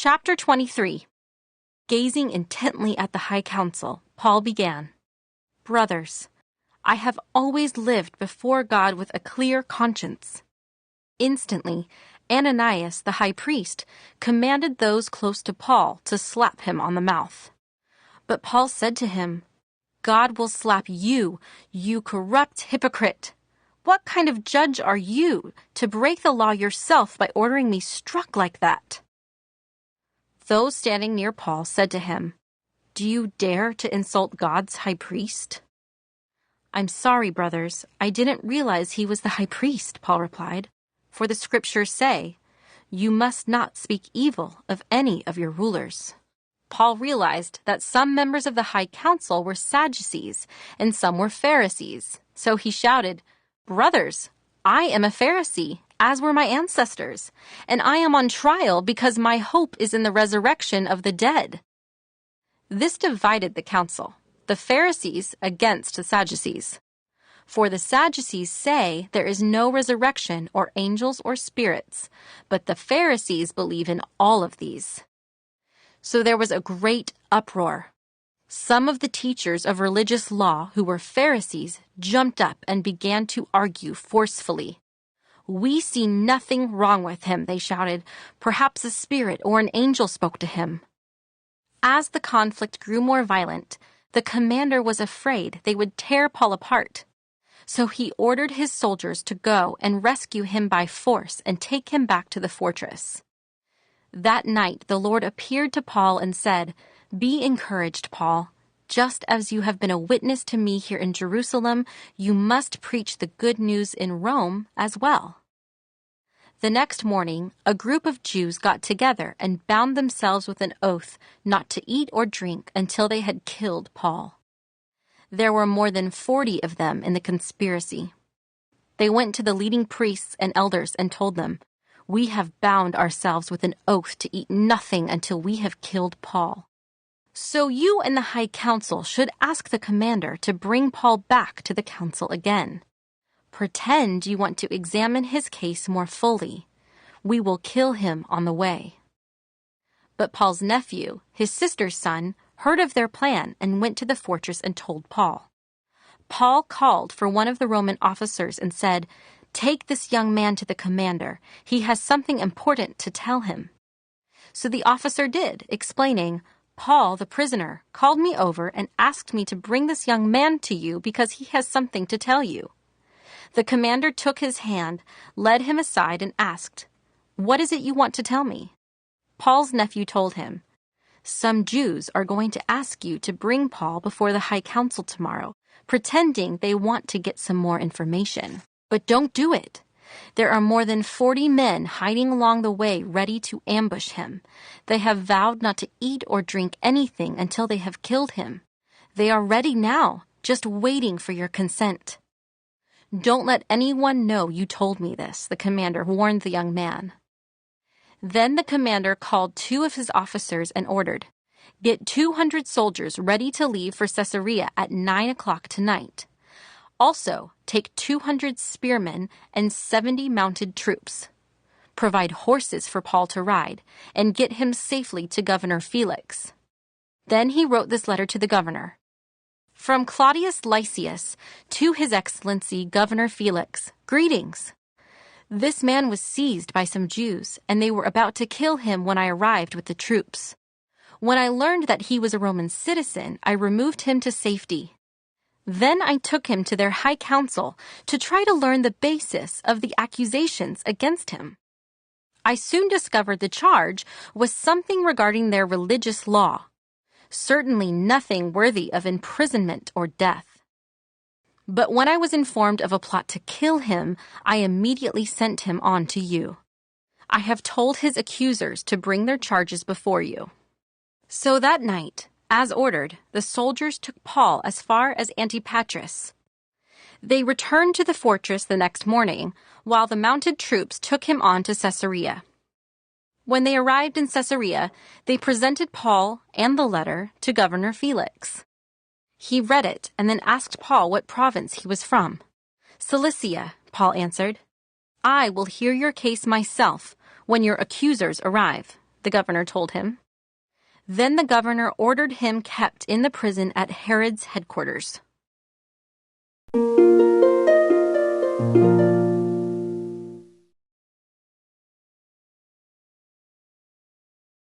Chapter 23. Gazing intently at the high council, Paul began, "Brothers, I have always lived before God with a clear conscience." Instantly, Ananias, the high priest, commanded those close to Paul to slap him on the mouth. But Paul said to him, "God will slap you, you corrupt hypocrite. What kind of judge are you to break the law yourself by ordering me struck like that?" Those standing near Paul said to him, "Do you dare to insult God's high priest?" "I'm sorry, brothers. I didn't realize he was the high priest," Paul replied. "For the scriptures say, 'You must not speak evil of any of your rulers.'" Paul realized that some members of the high council were Sadducees and some were Pharisees. So he shouted, "Brothers, I am a Pharisee, as were my ancestors, and I am on trial because my hope is in the resurrection of the dead." This divided the council, the Pharisees against the Sadducees. For the Sadducees say there is no resurrection or angels or spirits, but the Pharisees believe in all of these. So there was a great uproar. Some of the teachers of religious law who were Pharisees jumped up and began to argue forcefully. "We see nothing wrong with him," they shouted. "Perhaps a spirit or an angel spoke to him." As the conflict grew more violent, the commander was afraid they would tear Paul apart. So he ordered his soldiers to go and rescue him by force and take him back to the fortress. That night the Lord appeared to Paul and said, "Be encouraged, Paul. Just as you have been a witness to me here in Jerusalem, you must preach the good news in Rome as well." The next morning, a group of Jews got together and bound themselves with an oath not to eat or drink until they had killed Paul. There were more than 40 of them in the conspiracy. They went to the leading priests and elders and told them, "We have bound ourselves with an oath to eat nothing until we have killed Paul. So you and the high council should ask the commander to bring Paul back to the council again. Pretend you want to examine his case more fully. We will kill him on the way." But Paul's nephew, his sister's son, heard of their plan and went to the fortress and told Paul. Paul called for one of the Roman officers and said, "Take this young man to the commander. He has something important to tell him." So the officer did, explaining, "Paul, the prisoner, called me over and asked me to bring this young man to you because he has something to tell you." The commander took his hand, led him aside, and asked, "What is it you want to tell me?" Paul's nephew told him, "Some Jews are going to ask you to bring Paul before the high council tomorrow, pretending they want to get some more information. But don't do it. There are more than 40 men hiding along the way ready to ambush him. They have vowed not to eat or drink anything until they have killed him. They are ready now, just waiting for your consent. Don't let anyone know you told me this," the commander warned the young man. Then the commander called 2 of his officers and ordered, "Get 200 soldiers ready to leave for Caesarea at 9 o'clock tonight. Also, take 200 spearmen and 70 mounted troops. Provide horses for Paul to ride, and get him safely to Governor Felix." Then he wrote this letter to the governor. "From Claudius Lysias to His Excellency Governor Felix, greetings. This man was seized by some Jews, and they were about to kill him when I arrived with the troops. When I learned that he was a Roman citizen, I removed him to safety. Then I took him to their high council to try to learn the basis of the accusations against him. I soon discovered the charge was something regarding their religious law. Certainly nothing worthy of imprisonment or death. But when I was informed of a plot to kill him, I immediately sent him on to you. I have told his accusers to bring their charges before you." So that night, as ordered, the soldiers took Paul as far as Antipatris. They returned to the fortress the next morning, while the mounted troops took him on to Caesarea. When they arrived in Caesarea, they presented Paul and the letter to Governor Felix. He read it and then asked Paul what province he was from. "Cilicia," Paul answered. "I will hear your case myself when your accusers arrive," the governor told him. Then the governor ordered him kept in the prison at Herod's headquarters.